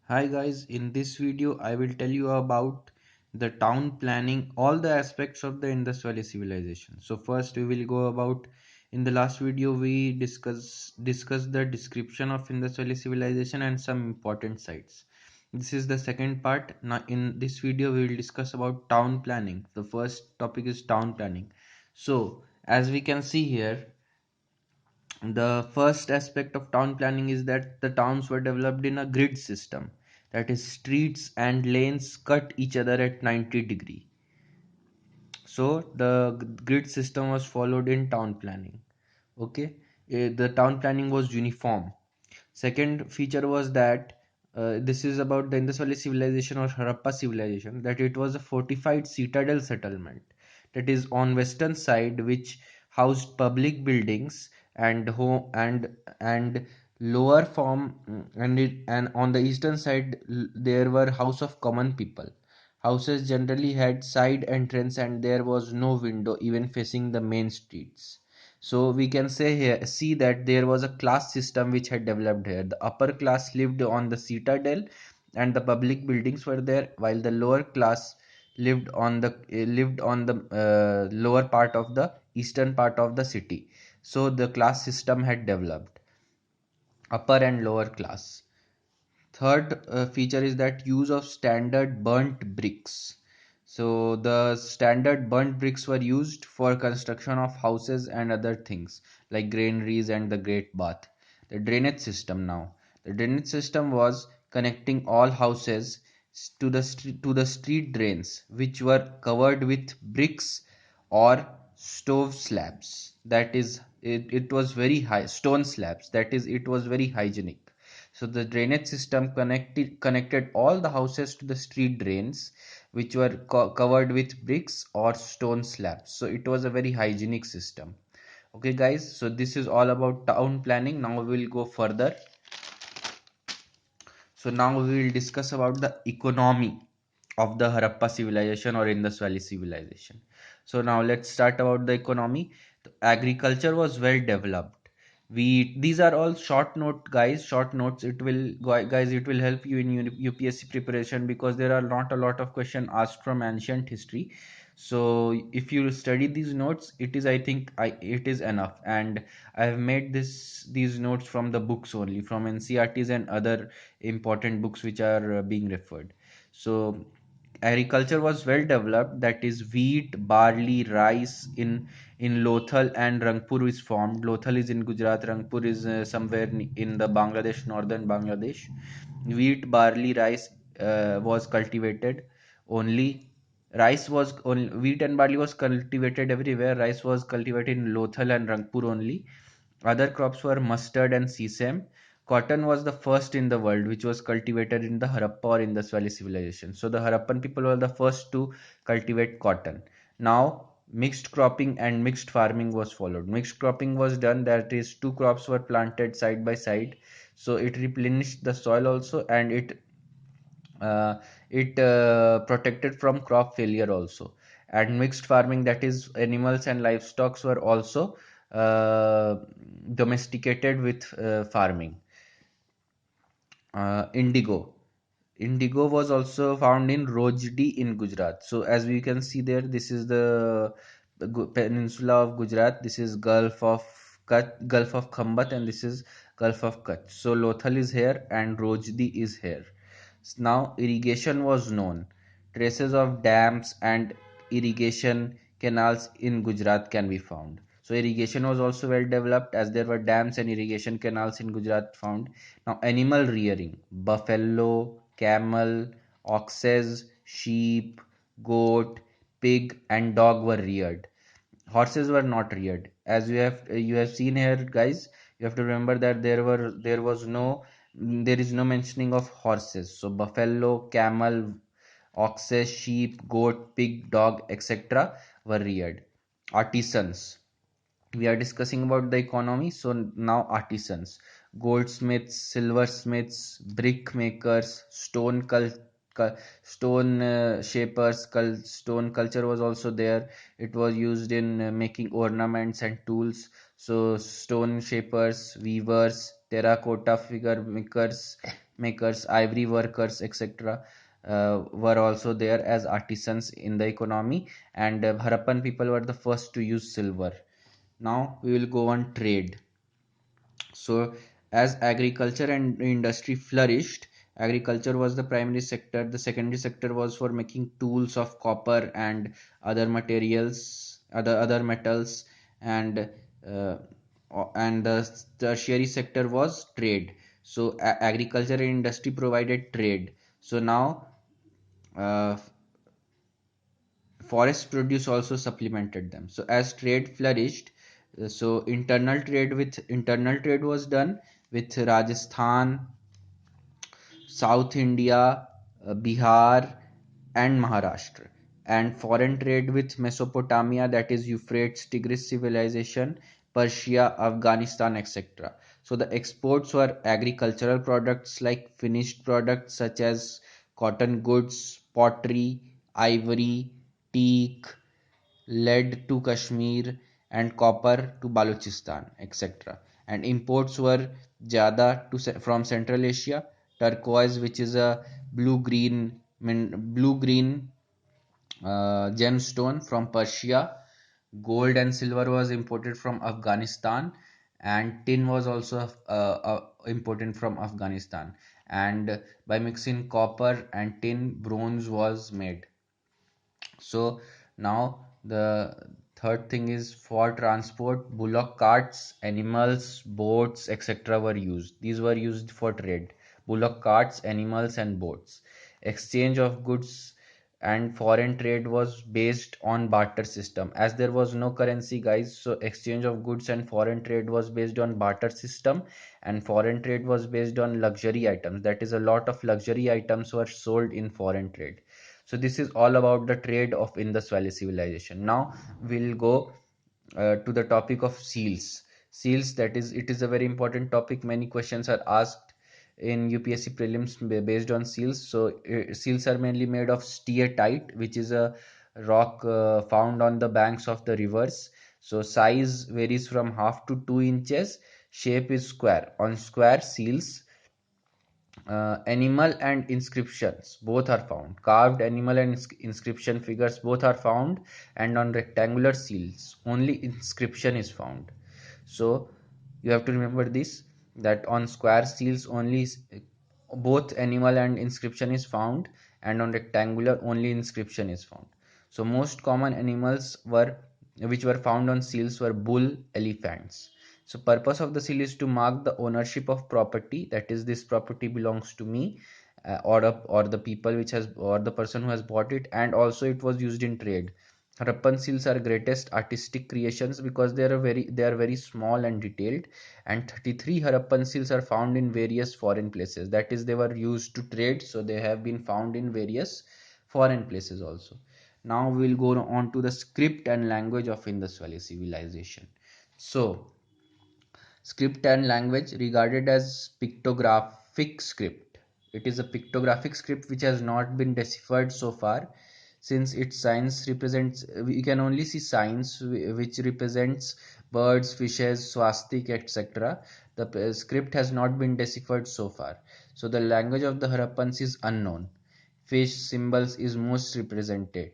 Hi guys, in this video I will tell you about the town planning, all the aspects of the Indus Valley civilization. So first we will go about, in the last video we discuss the description of Indus Valley civilization and some important sites. This is the second part. Now in this video we will discuss about town planning. The first topic is town planning. So as we can see here, the first aspect of town planning is that the towns were developed in a grid system, that is streets and lanes cut each other at 90-degree. So the grid system was followed in town planning. Okay. The town planning was uniform. Second feature was that this is about the Indus Valley civilization or Harappa civilization, that it was a fortified citadel settlement, that is on western side, which housed public buildings and home and lower form, and on the eastern side there were house of common people. Houses generally had side entrance and there was no window even facing the main streets. So we can say here, see that there was a class system which had developed here. The upper class lived on the citadel and the public buildings were there, while the lower class lived on the lower part of the eastern part of the city. So the class system had developed, upper and lower class. Third feature is that use of standard burnt bricks. So the standard burnt bricks were used for construction of houses and other things like granaries and the great bath. The drainage system now. The drainage system was connecting all houses to the street drains, which were covered with bricks or stove slabs. That is, it was very high stone slabs. That is, it was very hygienic. So the drainage system connected all the houses to the street drains, which were covered with bricks or stone slabs. So it was a very hygienic system. Okay, guys. So this is all about town planning. Now we will go further. So now we will discuss about the economy of the Harappa civilization or Indus Valley civilization. So now let's start about the economy. The agriculture was well developed. These are all short note, guys, short notes. It will, guys, it will help you in UPSC preparation because there are not a lot of questions asked from ancient history. So if you study these notes, it is, I think, it is enough. And I have made these notes from the books only, from NCRTs and other important books which are being referred. So agriculture was well developed, that is wheat, barley, rice in Lothal and Rangpur is formed. Lothal is in Gujarat, Rangpur is somewhere in the Bangladesh, northern Bangladesh. Wheat, barley, rice was cultivated only. Rice was only, wheat and barley was cultivated everywhere. Rice was cultivated in Lothal and Rangpur only. Other crops were mustard and sesame. Cotton was the first in the world which was cultivated in the Harappa or Indus Valley civilization. So the Harappan people were the first to cultivate cotton. Now mixed cropping and mixed farming was followed. Mixed cropping was done, that is two crops were planted side by side. So it replenished the soil also, and uh, it protected from crop failure also. And mixed farming, that is animals and livestock were also uh, domesticated with farming. Indigo. Indigo was also found in Rojdi in Gujarat. So as we can see there, this is the peninsula of Gujarat. This is Gulf of Gulf of Khambat, and this is Gulf of Kutch. So Lothal is here and Rojdi is here. Now irrigation was known. Traces of dams and irrigation canals in Gujarat can be found. So irrigation was also well developed, as there were dams and irrigation canals in Gujarat found. Now animal rearing, buffalo, camel, oxes, sheep, goat, pig and dog were reared. Horses were not reared. As you have seen here, guys, you have to remember that there is no mentioning of horses. So buffalo, camel, oxes, sheep, goat, pig, dog, etc. were reared. Artisans, we are discussing about the economy. So now artisans, goldsmiths, silversmiths, brick makers, stone shapers, stone culture was also there. It was used in making ornaments and tools. So stone shapers, weavers, terracotta figure makers, makers, ivory workers, etc. Were also there as artisans in the economy, and Harappan people were the first to use silver. Now we will go on trade. So, as agriculture and industry flourished, agriculture was the primary sector. The secondary sector was for making tools of copper and other materials, other metals, and uh, and the tertiary sector was trade. So, agriculture and industry provided trade. So now, uh, forest produce also supplemented them. So as trade flourished, so internal trade was done with Rajasthan, South India, Bihar, and Maharashtra, and foreign trade with Mesopotamia, that is Euphrates Tigris civilization, Persia, Afghanistan, etc. So the exports were agricultural products like finished products such as cotton goods, pottery, ivory, teak, lead to Kashmir, and copper to Balochistan, etc. And imports were jada from Central Asia, turquoise, which is a blue green gemstone from Persia, gold and silver was imported from Afghanistan, and tin was also imported from Afghanistan. And by mixing copper and tin, bronze was made. So now the third thing is for transport, bullock carts, animals, boats, etc. were used. These were used for trade. Bullock carts, animals, and boats. Exchange of goods and foreign trade was based on barter system. As there was no currency, guys, so exchange of goods and foreign trade was based on barter system, and foreign trade was based on luxury items. That is, a lot of luxury items were sold in foreign trade. So this is all about the trade of Indus Valley civilization. Now we'll go to the topic of seals. Seals, that is, it is a very important topic. Many questions are asked in UPSC prelims based on seals. So seals are mainly made of steatite, which is a rock found on the banks of the rivers. So size varies from half to 2 inches. Shape is square. On square seals, animal and inscriptions both are found. Carved animal and inscription figures both are found, and on rectangular seals only inscription is found. So you have to remember this, that on square seals only both animal and inscription is found, and on rectangular only inscription is found. So most common animals were which were found on seals were bull, elephants. So purpose of the seal is to mark the ownership of property, that is, this property belongs to me, or the people which has, or the person who has bought it. And also it was used in trade. Harappan seals are greatest artistic creations because they are very small and detailed, and 33 Harappan seals are found in various foreign places. That is, they were used to trade, so they have been found in various foreign places also. Now we'll go on to the script and language of Indus Valley civilization. So script and language regarded as pictographic script. It is a pictographic script which has not been deciphered so far, since its signs represents, we can only see signs which represents birds, fishes, swastik, etc. The script has not been deciphered so far. So the language of the Harappans is unknown. Fish symbols is most represented.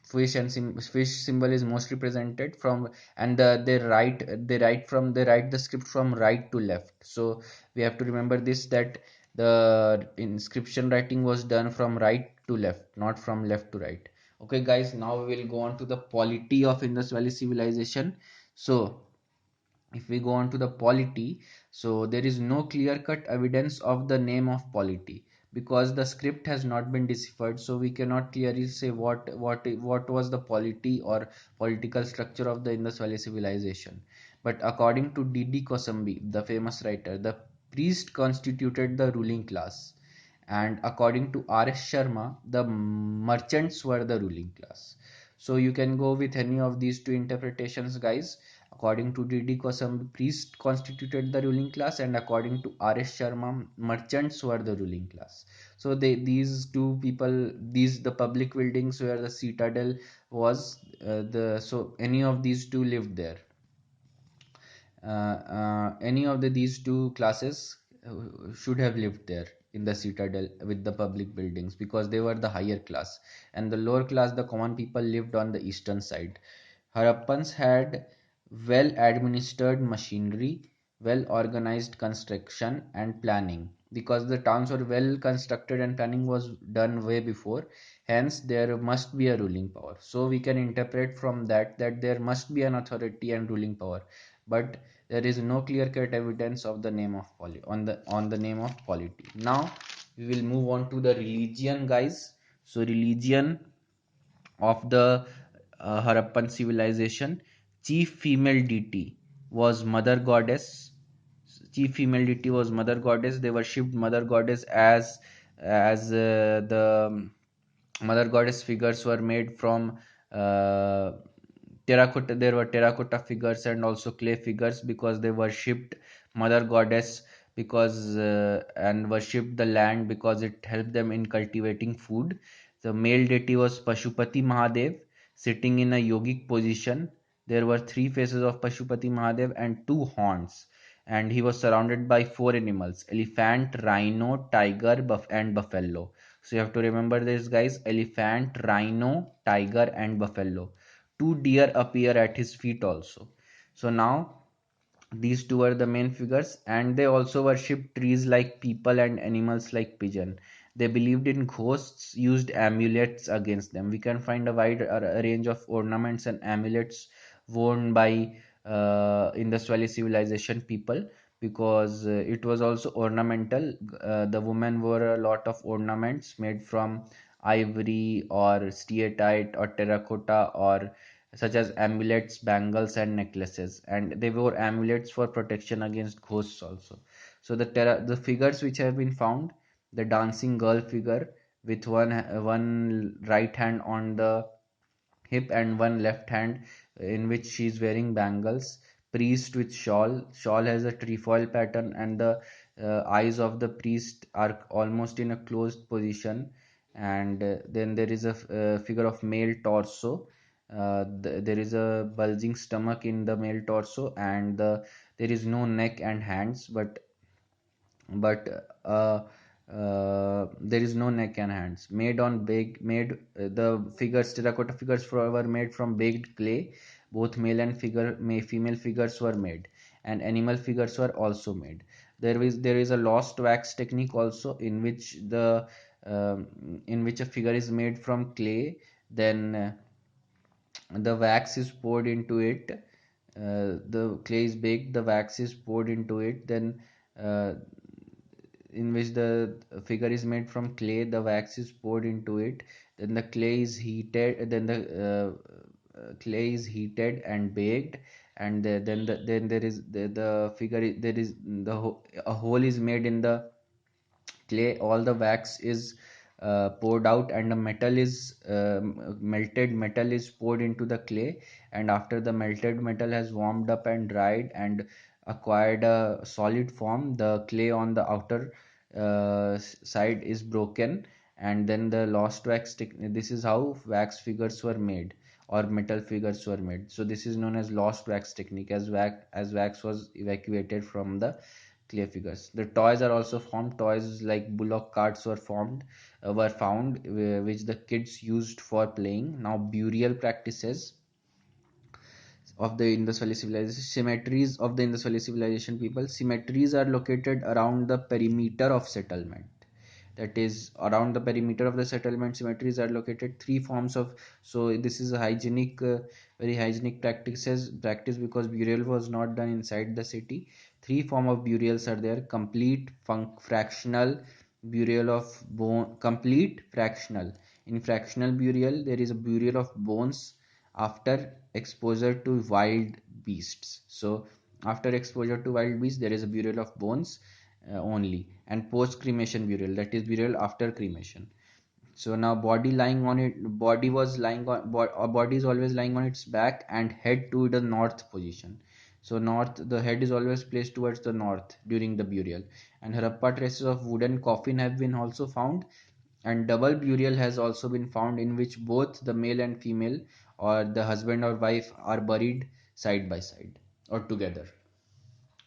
Fish symbol is most represented from, and they write the script from right to left. So we have to remember this, that the inscription writing was done from right to left, not from left to right. Okay guys, now we will go on to the polity of Indus Valley civilization. So if we go on to the polity, so there is no clear cut evidence of the name of polity because the script has not been deciphered, so we cannot clearly say what was the polity or political structure of the Indus Valley civilization. But according to D.D. Kosambi, the famous writer, the priest constituted the ruling class, and according to R.S. Sharma, the merchants were the ruling class. So you can go with any of these two interpretations, guys. According to D.D. Kosam, priests constituted the ruling class, and according to R.S. Sharma, merchants were the ruling class. So these two people, these the public buildings where the citadel was, so any of these two lived there. Any of these two classes should have lived there in the citadel with the public buildings because they were the higher class, and the lower class, the common people, lived on the eastern side. Harappans had well administered machinery, well organized construction and planning because the towns were well constructed and planning was done way before. Hence, there must be a ruling power. So we can interpret from that there must be an authority and ruling power, but there is no clear-cut evidence of the name of on the name of polity. Now we will move on to the religion, guys. So religion of the Harappan civilization, chief female deity was Mother Goddess. Chief female deity was Mother Goddess. They worshipped Mother Goddess as the Mother Goddess figures were made from uh, terracotta. There were terracotta figures and also clay figures because they worshipped Mother Goddess because and worshipped the land because it helped them in cultivating food. The male deity was Pashupati Mahadev, sitting in a yogic position. There were three faces of Pashupati Mahadev and two horns, and he was surrounded by four animals: elephant, rhino, tiger, and buffalo. So you have to remember this, guys: elephant, rhino, tiger, and buffalo. Two deer appear at his feet also. So now these two are the main figures, and they also worshipped trees like people and animals like pigeon. They believed in ghosts, used amulets against them. We can find a wide range of ornaments and amulets worn by Indus Valley civilization people because it was also ornamental. The women wore a lot of ornaments made from ivory or steatite or terracotta or such as amulets, bangles, and necklaces. And they wore amulets for protection against ghosts also. So the figures which have been found: the dancing girl figure with one right hand on the hip and one left hand in which she is wearing bangles. Priest with shawl. Shawl has a trefoil pattern, and the eyes of the priest are almost in a closed position. And then there is a figure of male torso. There is a bulging stomach in the male torso, and there is no neck and hands, but there is no neck and hands. The figures, terracotta figures were made from baked clay. Both male and female figures were made, and animal figures were also made. There is a lost wax technique also um, in which a figure is made from clay. Then the wax is poured into it. The clay is baked, the wax is poured into it, then uh, in which the figure is made from clay, the wax is poured into it, then the clay is heated, then the clay is heated and baked, and then there is the figure there is a hole is made in the clay. All the wax is poured out, and the metal is melted metal is poured into the clay. And after the melted metal has warmed up and dried and acquired a solid form, the clay on the outer side is broken, and then the lost wax this is how wax figures were made, or metal figures were made. So this is known as lost wax technique, as wax was evacuated from the clay figures. The toys are also formed. Toys like bullock carts were found, which the kids used for playing. Now burial practices of the Indus Valley civilization. Cemeteries of the Indus Valley civilization people. Cemeteries are located around the perimeter of settlement. That is, around the perimeter of the settlement, cemeteries are located. Three forms of, so this is a very hygienic practice because burial was not done inside the city. Three form of burials are there: complete, fractional, burial of bone, complete, fractional. In fractional burial, there is a burial of bones after exposure to wild beasts. So after exposure to wild beasts, there is a burial of bones only. And post cremation burial, that is burial after cremation. So now body is always lying on its back and head to the north position. So the head is always placed towards the north during the burial. And Harappa traces of wooden coffin have been also found, and double burial has also been found in which both the male and female, or the husband or wife, are buried side by side or together.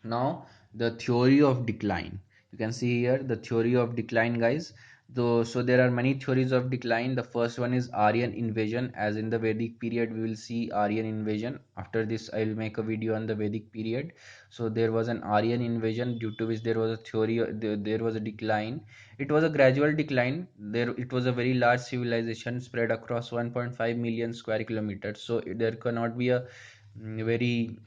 Now, the theory of decline. You can see here the theory of decline, guys. Though, so there are many theories of decline. The first one is Aryan invasion. As in the Vedic period, we will see Aryan invasion. After this, I will make a video on the Vedic period. So there was an Aryan invasion, due to which there was a theory, there was a decline. It was a gradual decline. There, it was a very large civilization spread across 1.5 million square kilometers. So there cannot be a very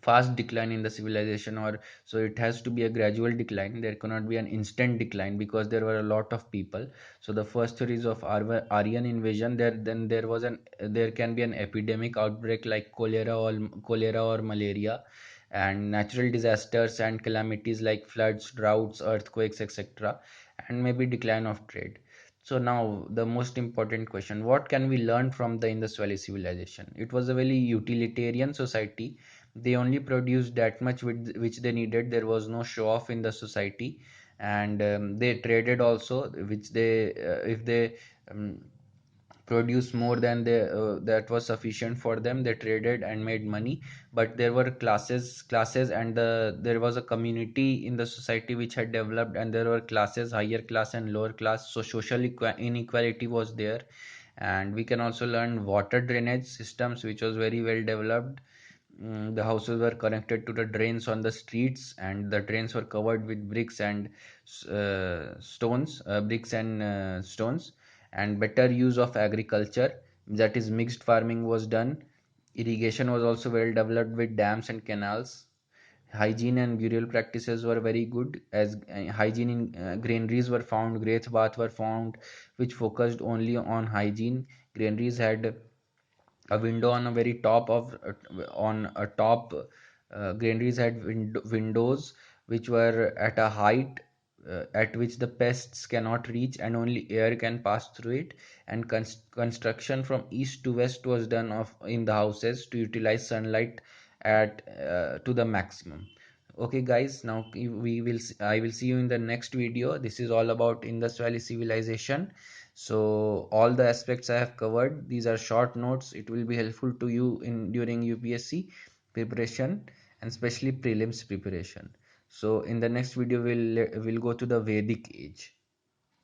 fast decline in the civilization, or so it has to be a gradual decline. There cannot be an instant decline because there were a lot of people. So the first theories of Aryan invasion, there then there was an there can be an epidemic outbreak like cholera or malaria, and natural disasters and calamities like floods, droughts, earthquakes, etc., and maybe decline of trade. So now the most important question: what can we learn from the Indus Valley civilization? It was a very utilitarian society. They only produced that much which they needed. There was no show off in the society, and they traded also, which they if they um, produce more than that was sufficient for them, they traded and made money. But there were classes, and there was a community in the society which had developed, and there were classes, higher class and lower class, so social inequality was there. And we can also learn water drainage systems, which was very well developed. The houses were connected to the drains on the streets, and the drains were covered with bricks and stones. And better use of agriculture, that is mixed farming, was done. Irrigation was also well developed with dams and canals. Hygiene and burial practices were very good, as hygiene in granaries were found, great bath were found, which focused only on hygiene. Granaries had a window on a very top of on a top granaries had windows which were at a height at which the pests cannot reach, and only air can pass through it. And construction from east to west was done of in the houses to utilize sunlight at to the maximum. Okay guys, now I will see you in the next video. This is all about Indus Valley civilization. So all the aspects I have covered, these are short notes. It will be helpful to you in during UPSC preparation, and especially prelims preparation. So in the next video we'll go to the Vedic age.